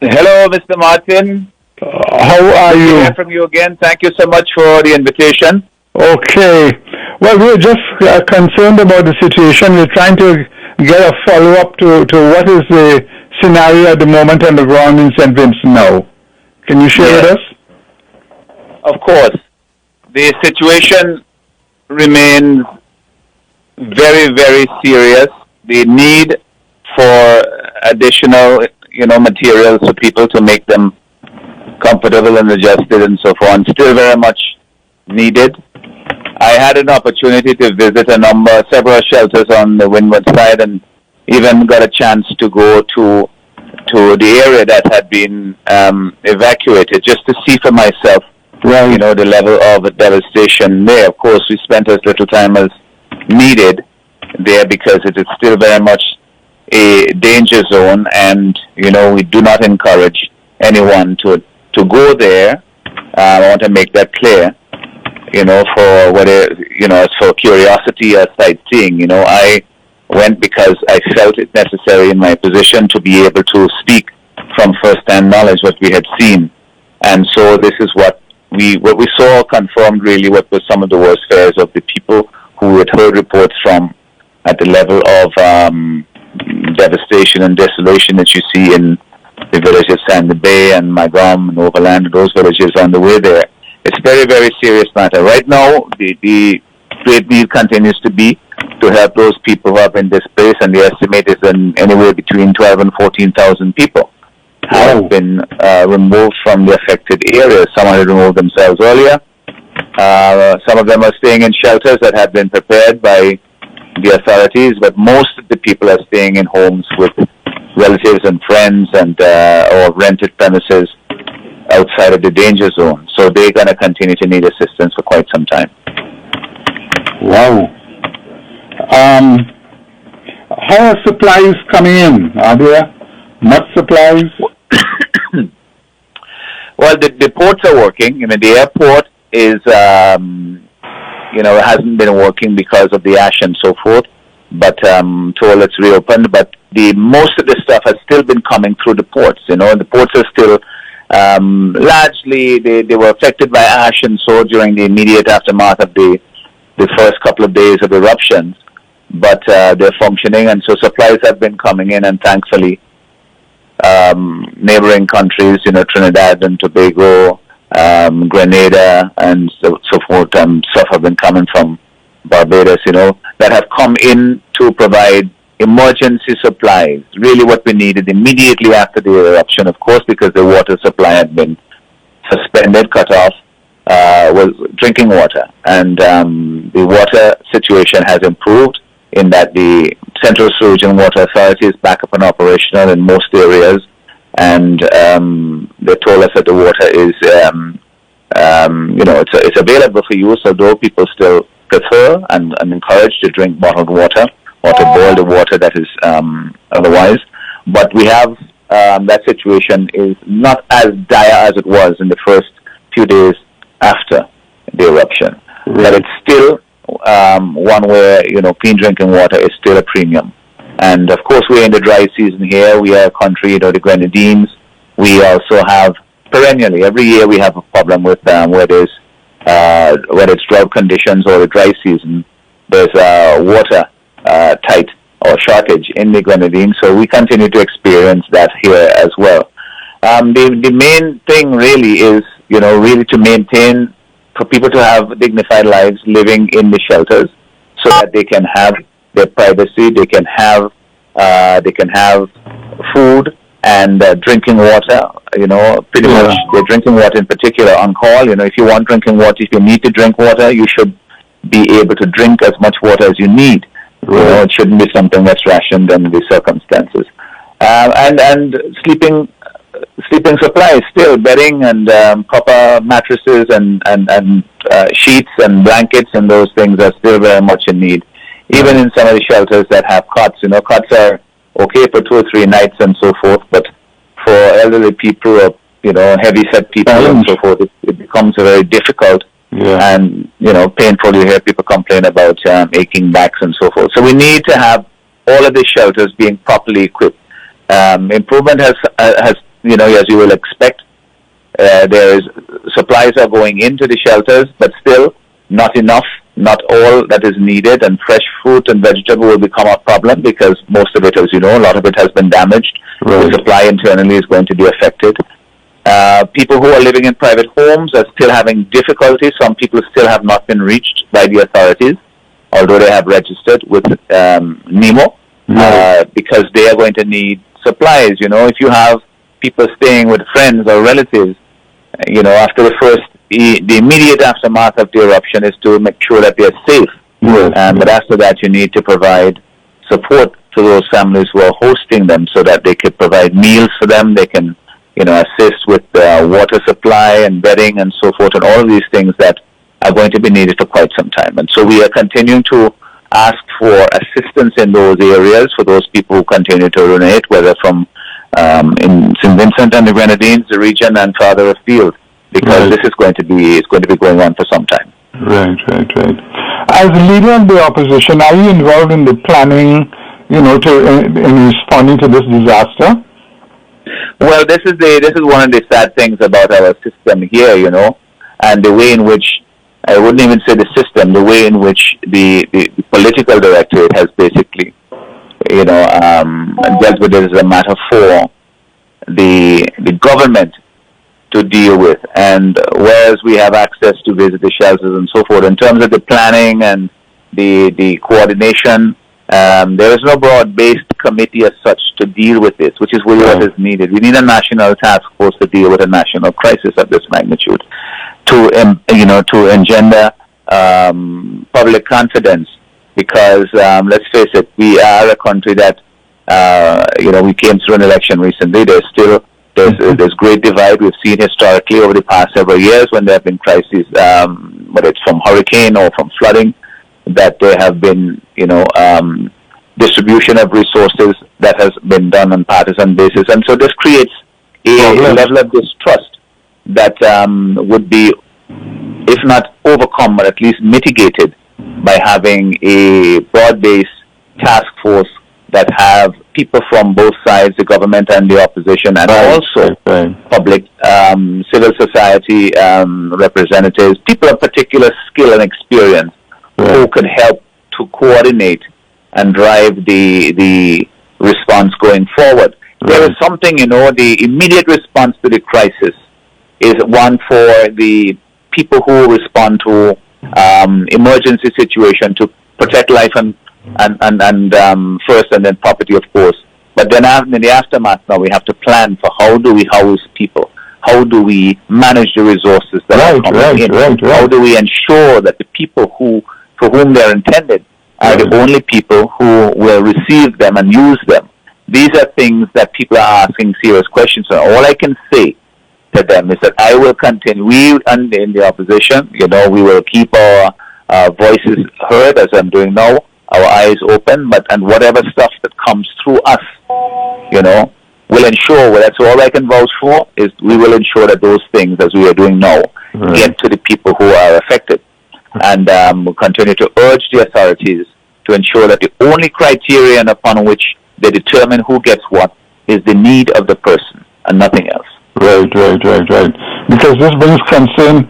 Hello, Mr. Martin. How are Good to you? hear from you again. Thank you so much for the invitation. Okay. Well, we're just concerned about the situation. We're trying to get a follow-up to what is the scenario at the moment on the ground in St. Vincent now. Can you share with us? Of course. The situation remains very, very serious. The need for additional, materials for people to make them comfortable and adjusted and so forth, still very much needed. I had an opportunity to visit several shelters on the windward side, and even got a chance to go to the area that had been evacuated, just to see for myself, the level of devastation there. Of course, we spent as little time as needed there because it is still very much a danger zone, and we do not encourage anyone to go there. I want to make that clear. For whether as for curiosity or sightseeing. I went because I felt it necessary in my position to be able to speak from first-hand knowledge what we had seen, and so this is what we saw confirmed really what was some of the worst fears of the people who had heard reports from at the level of devastation and desolation that you see in the villages Sandy Bay and Magum and Overland, those villages on the way there. It's a very, very serious matter. Right now, the great need continues to be to help those people who have been displaced, and the estimate is anywhere between 12 and 14,000 people have been removed from the affected areas. Some had removed themselves earlier. Some of them are staying in shelters that have been prepared by the authorities, but most of the people are staying in homes with relatives and friends and or rented premises outside of the danger zone. So they're going to continue to need assistance for quite some time. Wow. How are supplies coming in? Are there much supplies? Well, the ports are working. The airport is, hasn't been working because of the ash and so forth, but told it's reopened. But most of the stuff has still been coming through the ports. The ports are still largely they were affected by ash and so during the immediate aftermath of the first couple of days of eruptions, but they're functioning, and so supplies have been coming in, and thankfully neighboring countries, Trinidad and Tobago, Grenada, and so forth, stuff have been coming from Barbados, that have come in to provide emergency supplies, really what we needed immediately after the eruption, of course, because the water supply had been suspended, cut off, was drinking water. And the water situation has improved in that the Central Sewage and Water Authority is back up and operational in most areas, and they told us that the water is, it's available for use, although people still prefer and encouraged to drink bottled water or to boil the water that is otherwise. But we have that situation is not as dire as it was in the first few days after the eruption. Right. But it's still one where, clean drinking water is still a premium. And of course, we're in the dry season here. We are a country, the Grenadines. We also have perennially, every year we have a problem with whether it's drought conditions or the dry season, there's water tight or shortage in the Grenadines. So we continue to experience that here as well. The main thing really is, really to maintain, for people to have dignified lives living in the shelters, so that they can have their privacy, they can have food and drinking water. Pretty much their drinking water in particular on call. If you want drinking water, if you need to drink water, you should be able to drink as much water as you need. It shouldn't be something that's rationed under the circumstances. And sleeping supplies still, bedding and proper mattresses and sheets and blankets and those things are still very much in need. Even in some of the shelters that have cots, cots are okay for 2 or 3 nights and so forth, but for elderly people or, heavy-set people and so forth, it becomes very difficult and, painful. You hear people complain about aching backs and so forth. So we need to have all of these shelters being properly equipped. Improvement has as you will expect. Supplies are going into the shelters, but still not enough, not all that is needed, and fresh fruit and vegetable will become a problem because most of it, as you know, a lot of it has been damaged. Right. The supply internally is going to be affected. People who are living in private homes are still having difficulty. Some people still have not been reached by the authorities, although they have registered with NEMO, because they are going to need supplies. If you have people staying with friends or relatives, after the immediate aftermath of the eruption is to make sure that they're safe. But after that, you need to provide support to those families who are hosting them so that they can provide meals for them. They can, assist with water supply and bedding and so forth, and all of these things that are going to be needed for quite some time. And so we are continuing to ask for assistance in those areas for those people who continue to donate, whether from in St. Vincent and the Grenadines, the region, and farther afield, because this is going to be going on for some time. Right. As leader of the opposition, are you involved in the planning, in responding to this disaster? Well, this is one of the sad things about our system here, and the way in which, I wouldn't even say the system, the way in which the political directorate has basically, dealt with it as a matter for the government to deal with. And whereas we have access to visit the shelters and so forth, in terms of the planning and the coordination, there is no broad-based committee as such to deal with this, which is really what is needed. We need a national task force to deal with a national crisis of this magnitude, to engender public confidence. Because let's face it, we are a country that we came through an election recently. There's great divide. We've seen historically over the past several years when there have been crises, whether it's from hurricane or from flooding, that there have been distribution of resources that has been done on partisan basis, and so this creates a level of distrust that would be, if not overcome, but at least mitigated by having a broad-based task force that have people from both sides, the government and the opposition, and also public, civil society representatives, people of particular skill and experience who can help to coordinate and drive the response going forward. There is something, the immediate response to the crisis is one for the people who respond to emergency situation to protect life and first, and then property, of course. But then in the aftermath, now we have to plan for how do we house people, how do we manage the resources that are coming in, how do we ensure that the people for whom they're intended are the only people who will receive them and use them. These are things that people are asking serious questions on. All I can say to them is that I will continue. We in the opposition, we will keep our voices heard as I'm doing now, our eyes open, and whatever stuff that comes through us, we'll ensure, that's all I can vouch for, is we will ensure that those things, as we are doing now, get to the people who are affected. And we'll continue to urge the authorities to ensure that the only criterion upon which they determine who gets what is the need of the person and nothing else. Right. Because this brings concern,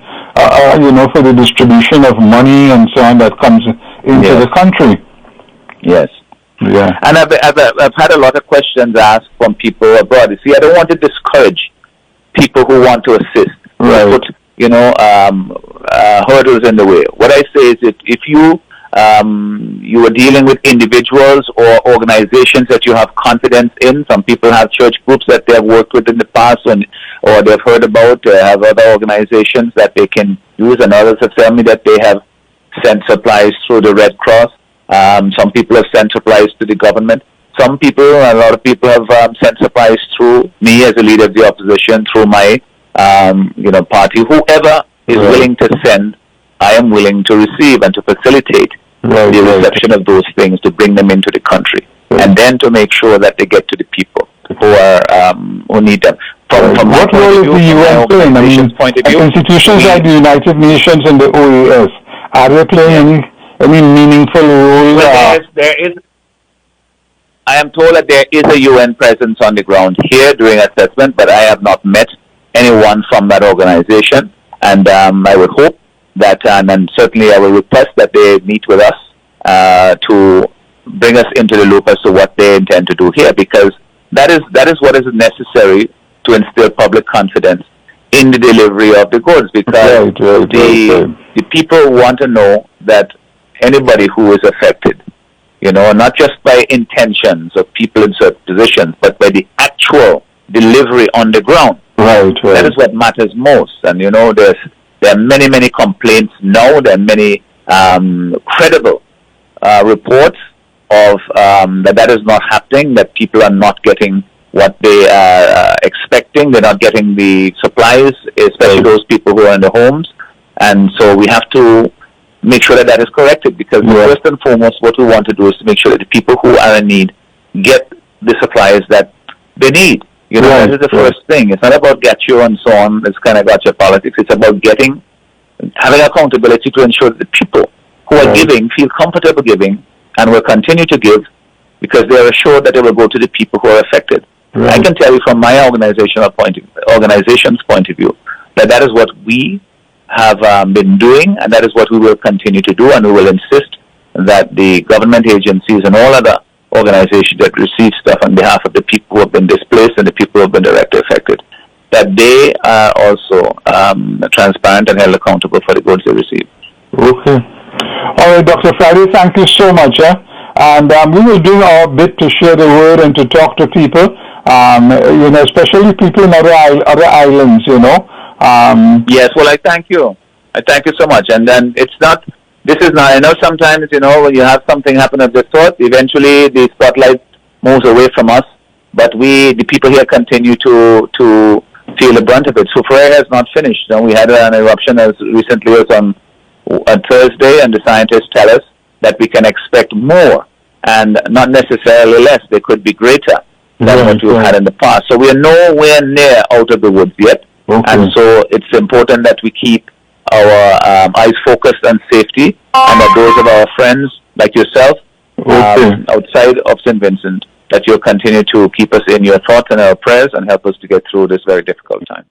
for the distribution of money and so on that comes into the country. Yes. Yeah. And I've had a lot of questions asked from people abroad. You see, I don't want to discourage people who want to assist. Right. Put, hurdles in the way. What I say is that if you are dealing with individuals or organizations that you have confidence in, some people have church groups that they have worked with in the past or they've heard about, have other organizations that they can use, and others have told me that they have sent supplies through the Red Cross. Some people have sent supplies to the government. A lot of people have sent supplies through me as a leader of the opposition, through my party. Whoever is willing to send, I am willing to receive and to facilitate the reception of those things, to bring them into the country, and then to make sure that they get to the people who need them. From what role is the UN playing? I mean, institutions like the United Nations and the OAS, are they playing any meaningful role? Well, there is. I am told that there is a UN presence on the ground here during assessment, but I have not met anyone from that organization. And I would hope that, and certainly I will request that they meet with us to bring us into the loop as to what they intend to do here, because that is what is necessary to instill public confidence in the delivery of the goods, because the people want to know that anybody who is affected, not just by intentions of people in certain positions, but by the actual delivery on the ground. Right. That is what matters most. And there are many complaints now. There are many credible reports of that is not happening, that people are not getting what they are expecting. They're not getting the supplies, especially those people who are in the homes. And so we have to make sure that is corrected, because first and foremost, what we want to do is to make sure that the people who are in need get the supplies that they need. That is the first thing. It's not about gotcha and so on. It's kind of gotcha politics. It's about having accountability to ensure that the people who are giving feel comfortable giving and will continue to give, because they are assured that they will go to the people who are affected. Right. I can tell you from my organization's point of view that is what we have been doing, and that is what we will continue to do, and we will insist that the government agencies and all other organizations that receive stuff on behalf of the people who have been displaced and the people who have been directly affected, that they are also transparent and held accountable for the goods they receive. Okay. All right, Dr. Friday, thank you so much. And we will do our bit to share the word and to talk to people, especially people in other islands, Yes, well, I thank you. I thank you so much. And then I know sometimes, when you have something happen of this sort, eventually the spotlight moves away from us, but the people here continue to feel the brunt of it. Soufriere has not finished. We had an eruption as recently as on Thursday, and the scientists tell us that we can expect more, and not necessarily less. They could be greater than what we've had in the past. So we are nowhere near out of the woods yet. Okay. And so it's important that we keep our eyes focused on safety, and that those of our friends like yourself outside of St. Vincent, that you'll continue to keep us in your thoughts and our prayers and help us to get through this very difficult time.